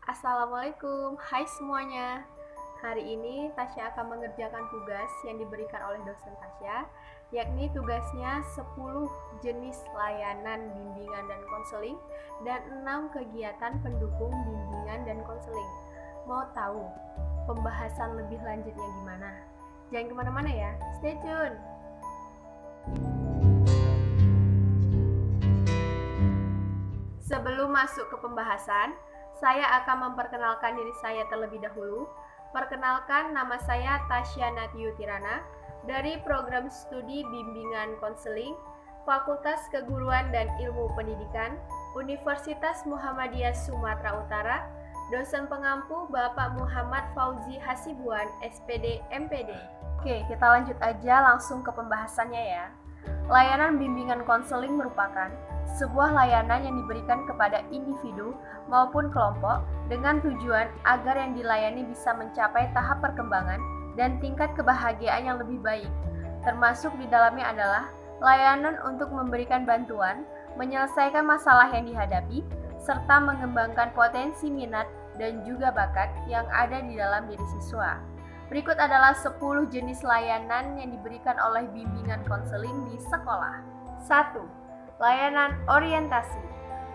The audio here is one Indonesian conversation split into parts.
Assalamualaikum, hai semuanya. Hari ini Tasya akan mengerjakan tugas yang diberikan oleh dosen Tasya, yakni tugasnya 10 jenis layanan bimbingan dan konseling dan 6 kegiatan pendukung bimbingan dan konseling. Mau tahu pembahasan lebih lanjutnya gimana? Jangan kemana-mana ya, stay tune. Sebelum masuk ke pembahasan, saya akan memperkenalkan diri saya terlebih dahulu. Perkenalkan, nama saya Tasya Natiu Tirana dari Program Studi Bimbingan Konseling, Fakultas Keguruan dan Ilmu Pendidikan, Universitas Muhammadiyah Sumatera Utara, dosen pengampu Bapak Muhammad Fauzi Hasibuan, SPD MPD. Oke, kita lanjut aja langsung ke pembahasannya ya. Layanan bimbingan konseling merupakan sebuah layanan yang diberikan kepada individu maupun kelompok dengan tujuan agar yang dilayani bisa mencapai tahap perkembangan dan tingkat kebahagiaan yang lebih baik. Termasuk di dalamnya adalah layanan untuk memberikan bantuan, menyelesaikan masalah yang dihadapi, serta mengembangkan potensi minat dan juga bakat yang ada di dalam diri siswa. Berikut adalah 10 jenis layanan yang diberikan oleh bimbingan konseling di sekolah. 1. Layanan orientasi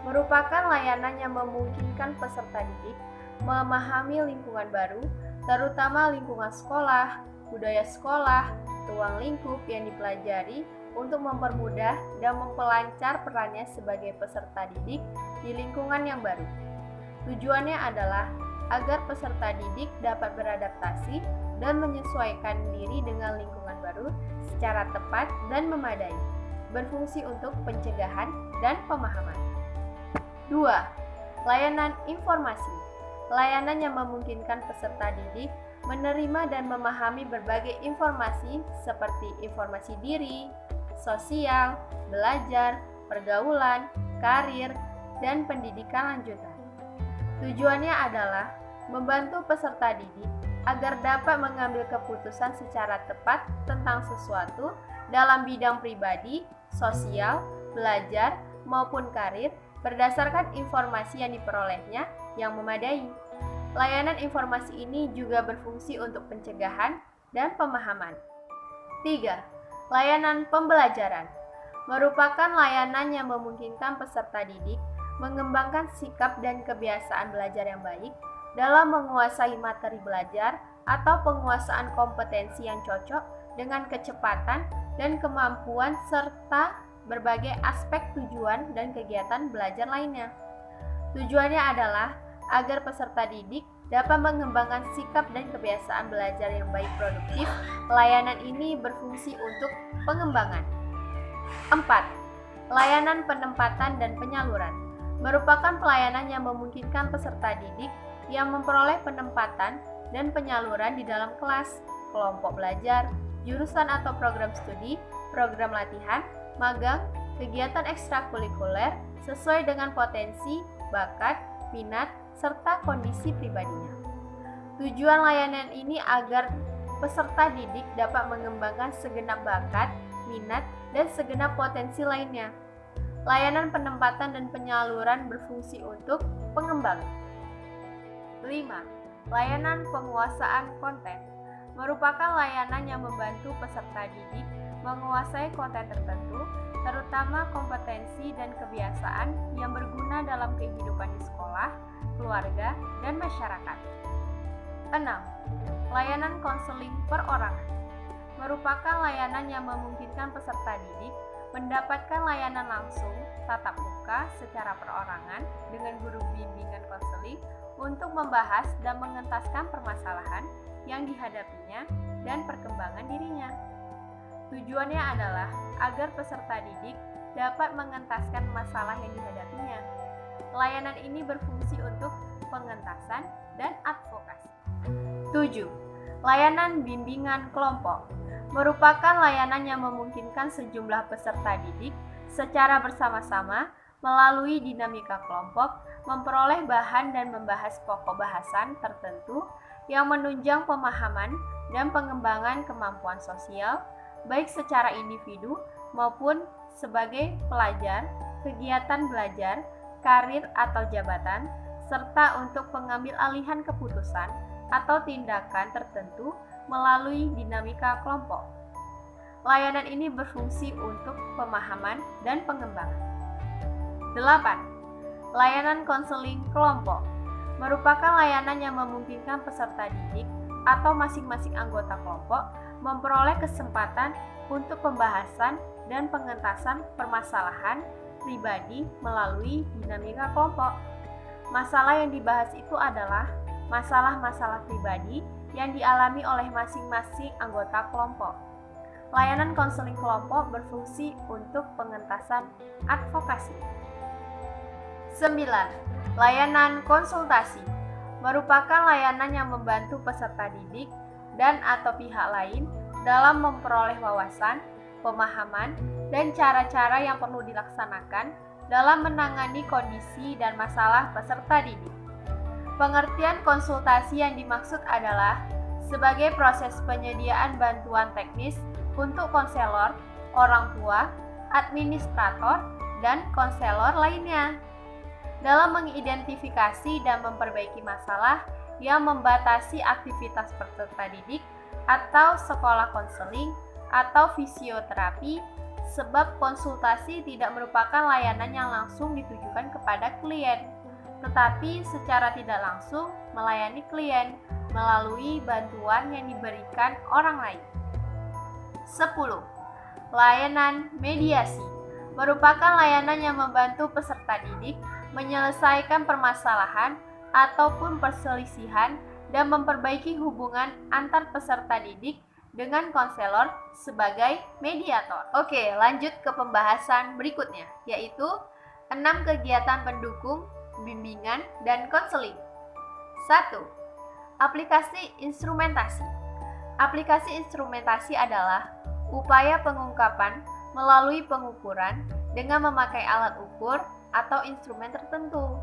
merupakan layanan yang memungkinkan peserta didik memahami lingkungan baru, terutama lingkungan sekolah, budaya sekolah, ruang lingkup yang dipelajari untuk mempermudah dan memperlancar perannya sebagai peserta didik di lingkungan yang baru. Tujuannya adalah agar peserta didik dapat beradaptasi dan menyesuaikan diri dengan lingkungan baru secara tepat dan memadai, berfungsi untuk pencegahan dan pemahaman. 2. Layanan informasi. Layanan yang memungkinkan peserta didik menerima dan memahami berbagai informasi seperti informasi diri, sosial, belajar, pergaulan, karir, dan pendidikan lanjutan. Tujuannya adalah membantu peserta didik agar dapat mengambil keputusan secara tepat tentang sesuatu dalam bidang pribadi, sosial, belajar, maupun karir berdasarkan informasi yang diperolehnya yang memadai. Layanan informasi ini juga berfungsi untuk pencegahan dan pemahaman. 3. Layanan pembelajaran merupakan layanan yang memungkinkan peserta didik mengembangkan sikap dan kebiasaan belajar yang baik dalam menguasai materi belajar atau penguasaan kompetensi yang cocok dengan kecepatan dan kemampuan serta berbagai aspek tujuan dan kegiatan belajar lainnya. Tujuannya adalah agar peserta didik dapat mengembangkan sikap dan kebiasaan belajar yang baik produktif. Layanan ini berfungsi untuk pengembangan. 4. Layanan penempatan dan penyaluran merupakan pelayanan yang memungkinkan peserta didik yang memperoleh penempatan dan penyaluran di dalam kelas, kelompok belajar, jurusan atau program studi, program latihan, magang, kegiatan ekstrakurikuler sesuai dengan potensi, bakat, minat, serta kondisi pribadinya. Tujuan layanan ini agar peserta didik dapat mengembangkan segenap bakat, minat, dan segenap potensi lainnya. Layanan penempatan dan penyaluran berfungsi untuk pengembangan. 5. Layanan penguasaan konten merupakan layanan yang membantu peserta didik menguasai konten tertentu, terutama kompetensi dan kebiasaan yang berguna dalam kehidupan di sekolah, keluarga, dan masyarakat. 6. Layanan konseling perorangan merupakan layanan yang memungkinkan peserta didik mendapatkan layanan langsung tatap muka secara perorangan dengan guru bimbingan konseling untuk membahas dan mengentaskan permasalahan yang dihadapinya dan perkembangan dirinya. Tujuannya adalah agar peserta didik dapat mengentaskan masalah yang dihadapinya. Layanan ini berfungsi untuk pengentasan dan advokasi. 7. Layanan bimbingan kelompok merupakan layanan yang memungkinkan sejumlah peserta didik secara bersama-sama melalui dinamika kelompok memperoleh bahan dan membahas pokok bahasan tertentu yang menunjang pemahaman dan pengembangan kemampuan sosial, baik secara individu maupun sebagai pelajar, kegiatan belajar, karir atau jabatan, serta untuk pengambil alihan keputusan atau tindakan tertentu melalui dinamika kelompok. Layanan ini berfungsi untuk pemahaman dan pengembangan. 8. Layanan konseling kelompok merupakan layanan yang memungkinkan peserta didik atau masing-masing anggota kelompok memperoleh kesempatan untuk pembahasan dan pengentasan permasalahan pribadi melalui dinamika kelompok. Masalah yang dibahas itu adalah masalah-masalah pribadi yang dialami oleh masing-masing anggota kelompok. Layanan konseling kelompok berfungsi untuk pengentasan advokasi. 9. Layanan konsultasi merupakan layanan yang membantu peserta didik dan atau pihak lain dalam memperoleh wawasan, pemahaman, dan cara-cara yang perlu dilaksanakan dalam menangani kondisi dan masalah peserta didik. Pengertian konsultasi yang dimaksud adalah sebagai proses penyediaan bantuan teknis untuk konselor, orang tua, administrator, dan konselor lainnya dalam mengidentifikasi dan memperbaiki masalah yang membatasi aktivitas peserta didik atau sekolah konseling atau fisioterapi, sebab konsultasi tidak merupakan layanan yang langsung ditujukan kepada klien, tetapi secara tidak langsung melayani klien melalui bantuan yang diberikan orang lain. 10. Layanan mediasi merupakan layanan yang membantu peserta didik menyelesaikan permasalahan ataupun perselisihan dan memperbaiki hubungan antar peserta didik dengan konselor sebagai mediator. Oke, lanjut ke pembahasan berikutnya, yaitu 6 kegiatan pendukung, bimbingan, dan konseling. 1. Aplikasi instrumentasi. Aplikasi instrumentasi adalah upaya pengungkapan melalui pengukuran dengan memakai alat ukur atau instrumen tertentu.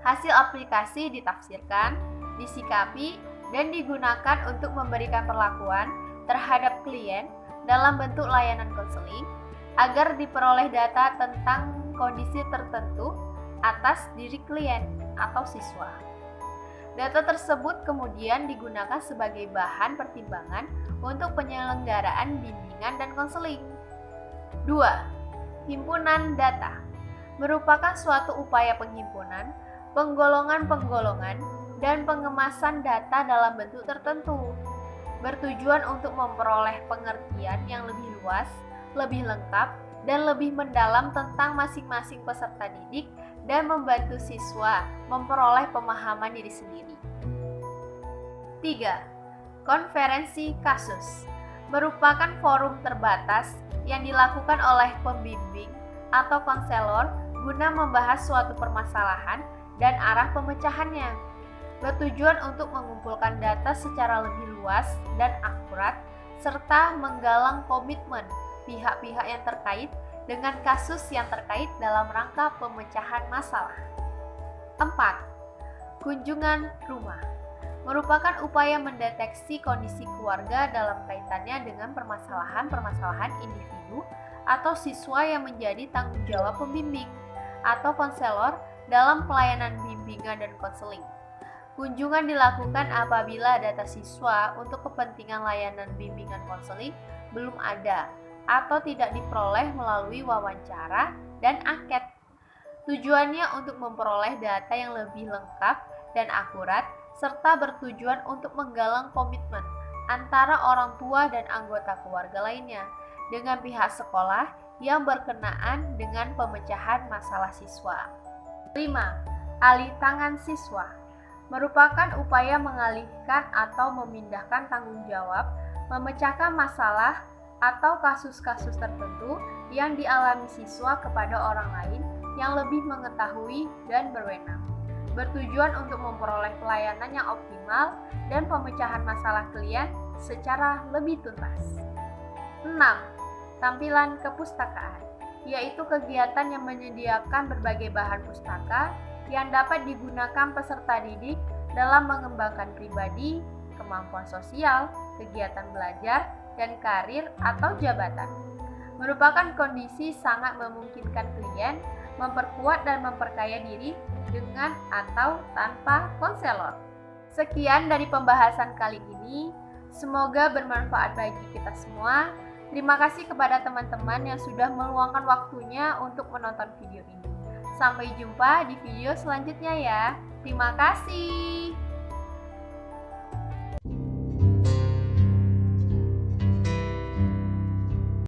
Hasil aplikasi ditafsirkan, disikapi, dan digunakan untuk memberikan perlakuan terhadap klien dalam bentuk layanan konseling agar diperoleh data tentang kondisi tertentu atas diri klien atau siswa. Data tersebut kemudian digunakan sebagai bahan pertimbangan untuk penyelenggaraan bimbingan dan konseling. 2. Himpunan data merupakan suatu upaya penghimpunan, penggolongan-penggolongan, dan pengemasan data dalam bentuk tertentu, bertujuan untuk memperoleh pengertian yang lebih luas, lebih lengkap, dan lebih mendalam tentang masing-masing peserta didik dan membantu siswa memperoleh pemahaman diri sendiri. 3. Konferensi kasus merupakan forum terbatas yang dilakukan oleh pembimbing atau konselor guna membahas suatu permasalahan dan arah pemecahannya, bertujuan untuk mengumpulkan data secara lebih luas dan akurat, serta menggalang komitmen pihak-pihak yang terkait dengan kasus yang terkait dalam rangka pemecahan masalah. 4. Kunjungan rumah merupakan upaya mendeteksi kondisi keluarga dalam kaitannya dengan permasalahan-permasalahan individu atau siswa yang menjadi tanggung jawab pembimbing atau konselor dalam pelayanan bimbingan dan konseling. Kunjungan dilakukan apabila data siswa untuk kepentingan layanan bimbingan konseling belum ada atau tidak diperoleh melalui wawancara dan angket. Tujuannya untuk memperoleh data yang lebih lengkap dan akurat serta bertujuan untuk menggalang komitmen antara orang tua dan anggota keluarga lainnya dengan pihak sekolah yang berkenaan dengan pemecahan masalah siswa. 5. Alih tangan siswa merupakan upaya mengalihkan atau memindahkan tanggung jawab, memecahkan masalah atau kasus-kasus tertentu yang dialami siswa kepada orang lain yang lebih mengetahui dan berwenang, bertujuan untuk memperoleh pelayanan yang optimal dan pemecahan masalah klien secara lebih tuntas. 6. Tampilan kepustakaan, yaitu kegiatan yang menyediakan berbagai bahan pustaka yang dapat digunakan peserta didik dalam mengembangkan pribadi, kemampuan sosial, kegiatan belajar, dan karir atau jabatan. Merupakan kondisi sangat memungkinkan klien memperkuat dan memperkaya diri dengan atau tanpa konselor. Sekian dari pembahasan kali ini. Semoga bermanfaat bagi kita semua. Terima kasih kepada teman-teman yang sudah meluangkan waktunya untuk menonton video ini. Sampai jumpa di video selanjutnya ya. Terima kasih.